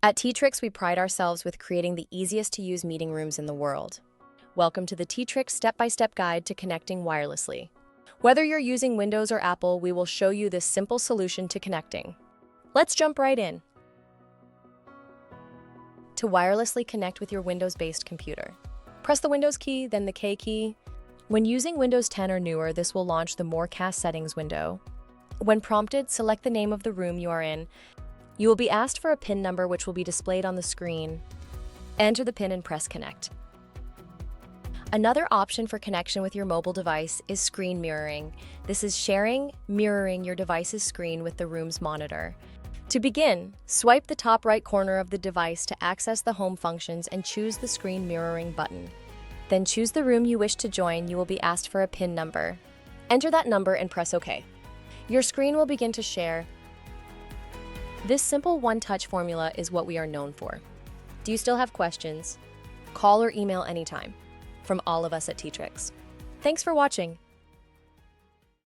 At Teatrx, we pride ourselves with creating the easiest to use meeting rooms in the world. Welcome to the Teatrx step-by-step guide to connecting wirelessly. Whether you're using Windows or Apple, we will show you this simple solution to connecting. Let's jump right in. To wirelessly connect with your Windows-based computer, press the Windows key, then the K key. When using Windows 10 or newer, this will launch the Morecast settings window. When prompted, select the name of the room you are in. You will be asked for a PIN number which will be displayed on the screen. Enter the PIN and press connect. Another option for connection with your mobile device is screen mirroring. This is mirroring your device's screen with the room's monitor. To begin, swipe the top right corner of the device to access the home functions and choose the screen mirroring button. Then choose the room you wish to join. You will be asked for a PIN number. Enter that number and press OK. Your screen will begin to share. This simple one-touch formula is what we are known for. Do you still have questions? Call or email anytime. From all of us at Teatrx. Thanks for watching.